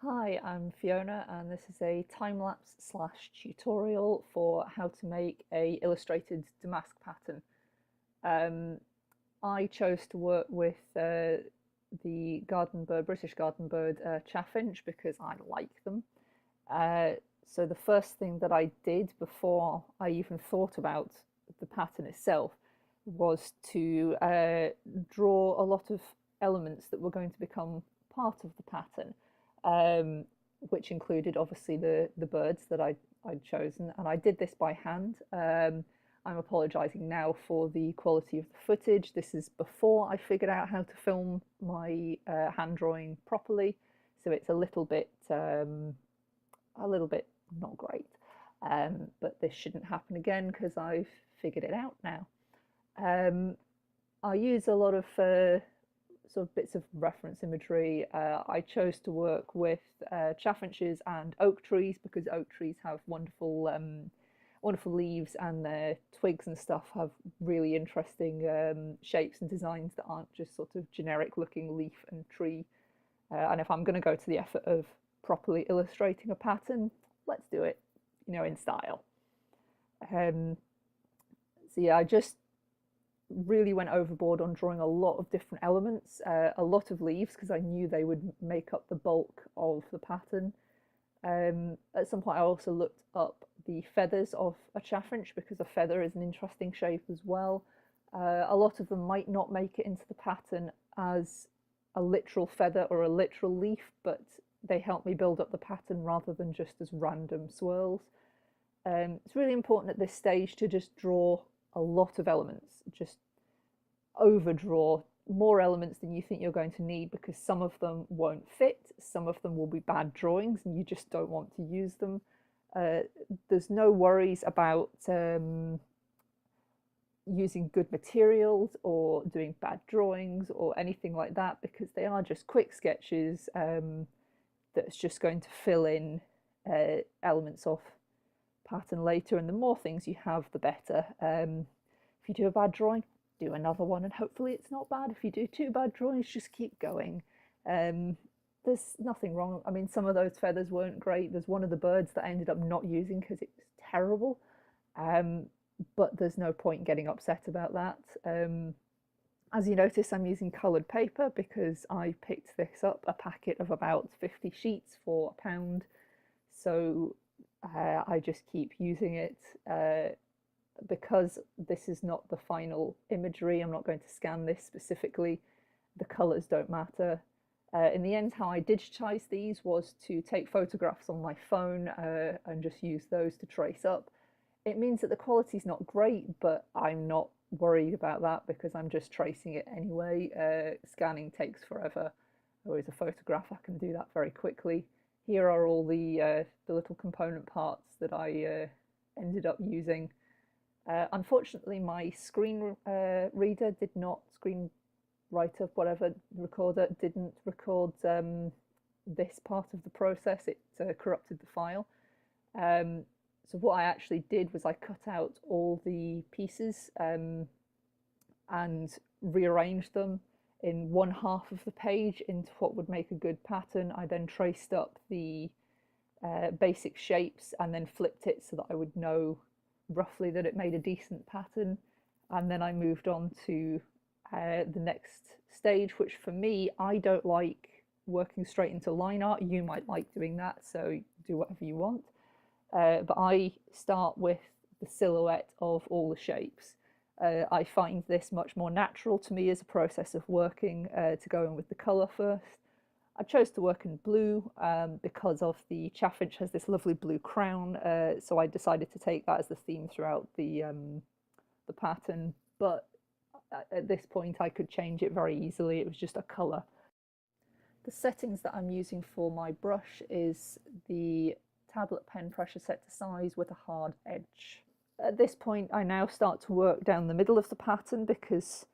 Hi, I'm Fiona and this is a time-lapse slash tutorial for how to make a illustrated damask pattern. Um, I chose to work with the garden bird, British garden bird chaffinch because I like them. Uh, so the first thing that I did before I even thought about the pattern itself was to draw a lot of elements that were going to become part of the pattern, um, which included obviously the birds that I'd chosen, and I did this by hand. I'm apologising now for the quality of the footage. This is before I figured out how to film my hand drawing properly, so it's a little bit not great. But this shouldn't happen again because I've figured it out now. Um, I use a lot of sort of bits of reference imagery. I chose to work with chaffinches and oak trees because oak trees have wonderful leaves, and their twigs and stuff have really interesting shapes and designs that aren't just sort of generic looking leaf and tree. And if I'm going to go to the effort of properly illustrating a pattern, let's do it, in style. Um, so yeah, I just really went overboard on drawing a lot of different elements, a lot of leaves because I knew they would make up the bulk of the pattern. At some point, I also looked up the feathers of a chaffinch because a feather is an interesting shape as well. A lot of them might not make it into the pattern as a literal feather or a literal leaf, but they help me build up the pattern rather than just as random swirls. It's really important at this stage to just draw a lot of elements, just overdraw more elements than you think you're going to need because some of them won't fit, some of them will be bad drawings and you just don't want to use them. There's no worries about using good materials or doing bad drawings or anything like that because they are just quick sketches that's just going to fill in elements of pattern later, and the more things you have the better. If you do a bad drawing, do another one and hopefully it's not bad. If you do two bad drawings, just keep going. There's nothing wrong. I mean, some of those feathers weren't great. There's one of the birds that I ended up not using because it was terrible. But there's no point getting upset about that. As you notice, I'm using coloured paper because I picked this up, a packet of about 50 sheets for £1. So I just keep using it. Because this is not the final imagery, I'm not going to scan this specifically, the colours don't matter. In the end, how I digitized these was to take photographs on my phone and just use those to trace up. It means that the quality is not great, but I'm not worried about that because I'm just tracing it anyway. Scanning takes forever, whereas a photograph, I can do that very quickly. Here are all the little component parts that I ended up using. Unfortunately, my screen reader did not, screen writer, whatever, recorder, didn't record this part of the process. It corrupted the file. So what I actually did was I cut out all the pieces and rearranged them in one half of the page into what would make a good pattern. I then traced up the basic shapes and then flipped it so that I would know roughly that it made a decent pattern, and then I moved on to the next stage, which for me, I don't like working straight into line art. You might like doing that, so do whatever you want. But I start with the silhouette of all the shapes. I find this much more natural to me as a process of working to go in with the colour first. I chose to work in blue because of the chaffinch has this lovely blue crown, so I decided to take that as the theme throughout the pattern. But at this point, I could change it very easily. It was just a colour. The settings that I'm using for my brush is the tablet pen pressure set to size with a hard edge. At this point, I now start to work down the middle of the pattern because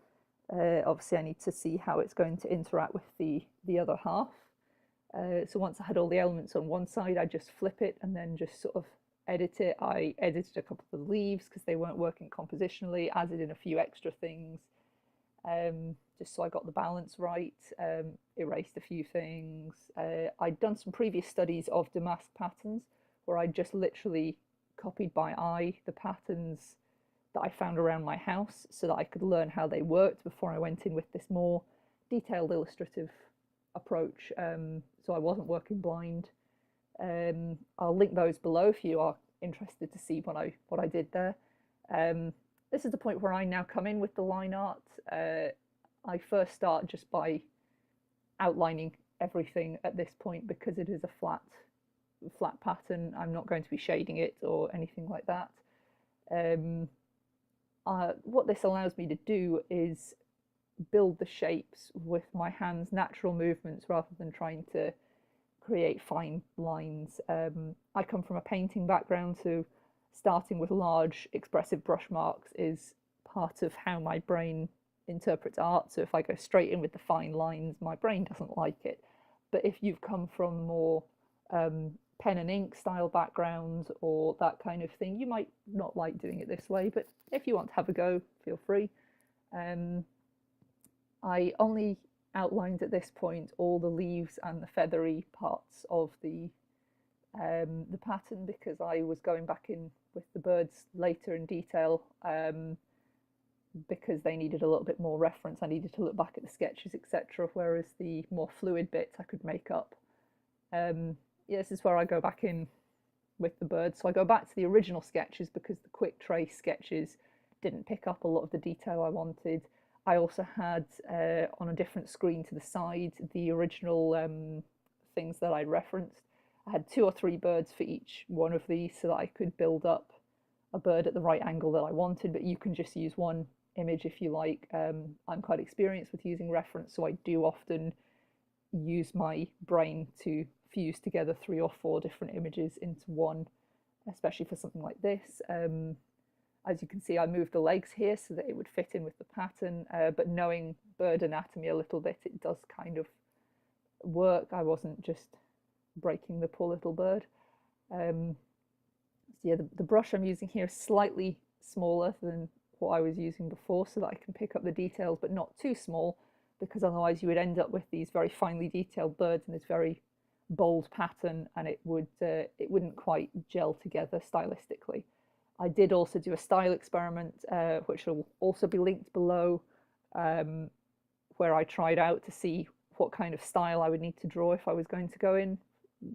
obviously I need to see how it's going to interact with the other half. So once I had all the elements on one side, I just flip it and then just sort of edit it. I edited a couple of the leaves because they weren't working compositionally, added in a few extra things, just so I got the balance right, erased a few things. I'd done some previous studies of damask patterns where I just literally copied by eye the patterns that I found around my house so that I could learn how they worked before I went in with this more detailed illustrative approach. So I wasn't working blind. I'll link those below if you are interested to see what I did there. This is the point where I now come in with the line art. I first start just by outlining everything at this point because it is a flat pattern. I'm not going to be shading it or anything like that. What this allows me to do is build the shapes with my hands' natural movements rather than trying to create fine lines. I come from a painting background, so starting with large expressive brush marks is part of how my brain interprets art. So if I go straight in with the fine lines, my brain doesn't like it. But if you've come from more pen and ink style background or that kind of thing, you might not like doing it this way, but if you want to have a go, feel free. I only outlined at this point all the leaves and the feathery parts of the pattern because I was going back in with the birds later in detail because they needed a little bit more reference. I needed to look back at the sketches, etc., whereas the more fluid bits I could make up. Yeah, this is where I go back in with the birds. So I go back to the original sketches because the quick trace sketches didn't pick up a lot of the detail I wanted. I also had on a different screen to the side the original things that I referenced. I had 2 or 3 birds for each one of these so that I could build up a bird at the right angle that I wanted, but you can just use one image if you like. I'm quite experienced with using reference, so I do often use my brain to fuse together 3 or 4 different images into one, especially for something like this. As you can see, I moved the legs here so that it would fit in with the pattern, but knowing bird anatomy a little bit, it does kind of work. I wasn't just breaking the poor little bird. So yeah, the brush I'm using here is slightly smaller than what I was using before so that I can pick up the details, but not too small, because otherwise you would end up with these very finely detailed birds in this very bold pattern, and it wouldn't quite gel together stylistically. I did also do a style experiment, which will also be linked below, where I tried out to see what kind of style I would need to draw if I was going to go in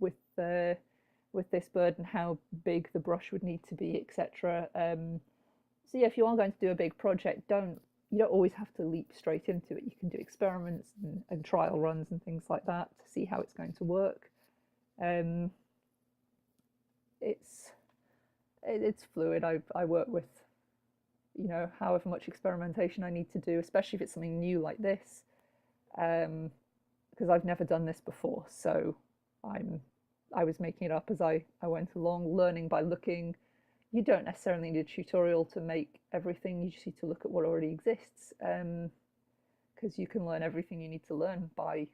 with this bird and how big the brush would need to be, etc. So yeah, if you are going to do a big project, you don't always have to leap straight into it. You can do experiments and trial runs and things like that to see how it's going to work. It's fluid. I work with, however much experimentation I need to do, especially if it's something new like this, because I've never done this before. So I was making it up as I went along, learning by looking. You don't necessarily need a tutorial to make everything. You just need to look at what already exists, because you can learn everything you need to learn by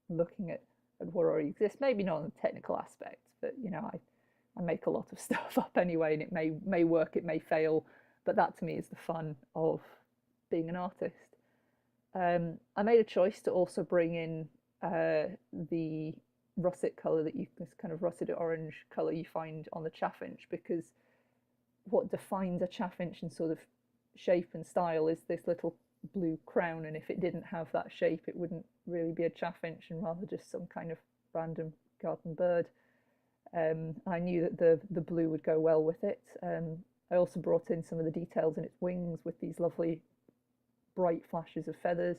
looking at what already exists. Maybe not on the technical aspects, but I make a lot of stuff up anyway, and it may work, it may fail, but that to me is the fun of being an artist. I made a choice to also bring in the russet colour this kind of russet orange colour you find on the chaffinch, because what defines a chaffinch in sort of shape and style is this little blue crown, and if it didn't have that shape it wouldn't really be a chaffinch and rather just some kind of random garden bird. I knew that the blue would go well with it. I also brought in some of the details in its wings with these lovely bright flashes of feathers.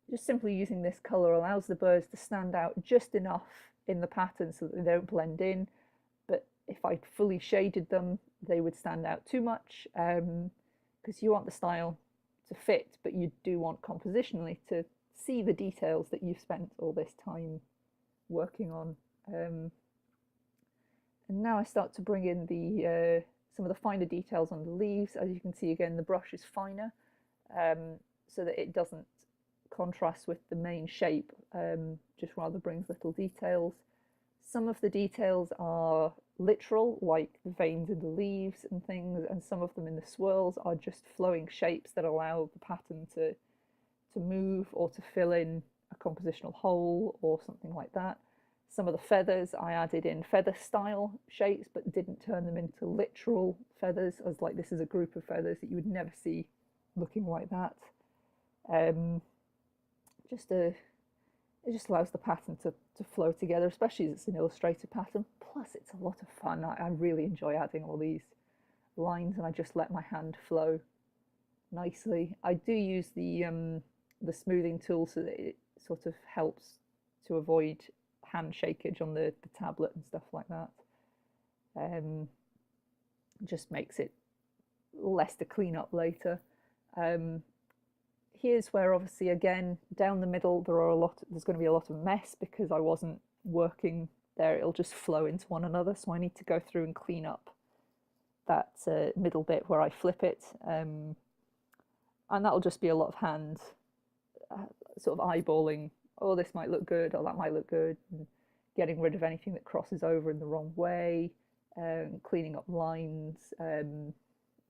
Just simply using this colour allows the birds to stand out just enough in the pattern so that they don't blend in, but if I fully shaded them they would stand out too much, because you want the style to fit, but you do want compositionally to see the details that you've spent all this time working on. And now I start to bring in some of the finer details on the leaves. As you can see, again, the brush is finer, so that it doesn't contrast with the main shape, just rather brings little details. Some of the details are literal, like the veins in the leaves and things, and some of them in the swirls are just flowing shapes that allow the pattern to to move or to fill in a compositional hole or something like that. Some of the feathers I added in feather style shapes but didn't turn them into literal feathers. I was like, this is a group of feathers that you would never see looking like that. It just allows the pattern to flow together, especially as it's an illustrated pattern. Plus it's a lot of fun. I really enjoy adding all these lines, and I just let my hand flow nicely. I do use the smoothing tool so that it sort of helps to avoid hand shakeage on the tablet and stuff like that. Just makes it less to clean up later. Here's where obviously again down the middle there's going to be a lot of mess because I wasn't working there. It'll just flow into one another, so I need to go through and clean up that middle bit where I flip it, and that'll just be a lot of hand sort of eyeballing, oh this might look good or that might look good, and getting rid of anything that crosses over in the wrong way, cleaning up lines,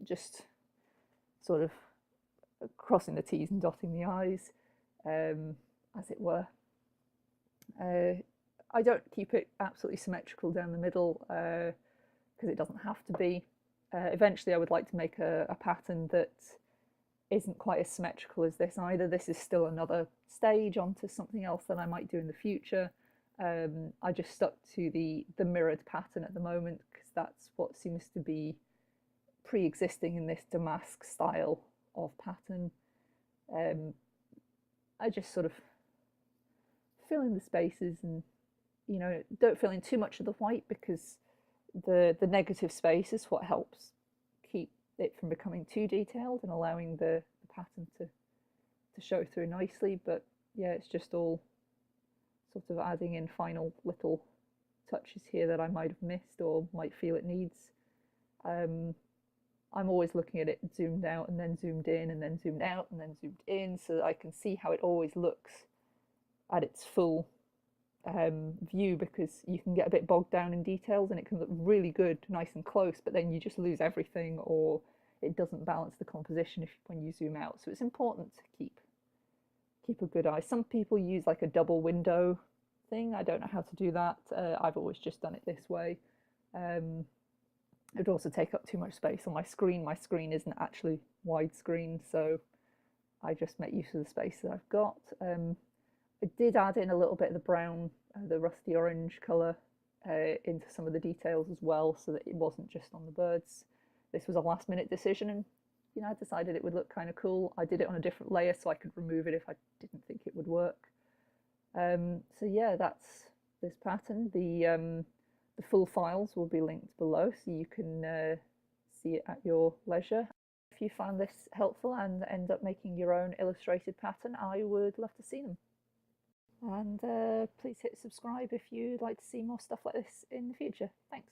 just sort of crossing the T's and dotting the I's, as it were. I don't keep it absolutely symmetrical down the middle because it doesn't have to be. Eventually I would like to make a pattern that isn't quite as symmetrical as this either. This is still another stage onto something else that I might do in the future. I just stuck to the mirrored pattern at the moment because that's what seems to be pre-existing in this damask style of pattern. I just sort of fill in the spaces and, you know, don't fill in too much of the white because the negative space is what helps keep it from becoming too detailed and allowing the pattern to show through nicely. But yeah, it's just all sort of adding in final little touches here that I might have missed or might feel it needs. I'm always looking at it zoomed out and then zoomed in and then zoomed out and then zoomed in so that I can see how it always looks at its full view, because you can get a bit bogged down in details and it can look really good nice and close, but then you just lose everything or it doesn't balance the composition when you zoom out. So it's important to keep a good eye. Some people use like a double window thing. I don't know how to do that. I've always just done it this way. It would also take up too much space on my screen. My screen isn't actually widescreen, so I just make use of the space that I've got. I did add in a little bit of the brown, the rusty orange colour into some of the details as well, so that it wasn't just on the birds. This was a last minute decision, and you know, I decided it would look kind of cool. I did it on a different layer so I could remove it if I didn't think it would work. So yeah, that's this pattern. The full files will be linked below so you can see it at your leisure. If you find this helpful and end up making your own illustrated pattern, I would love to see them. And please hit subscribe if you'd like to see more stuff like this in the future. Thanks.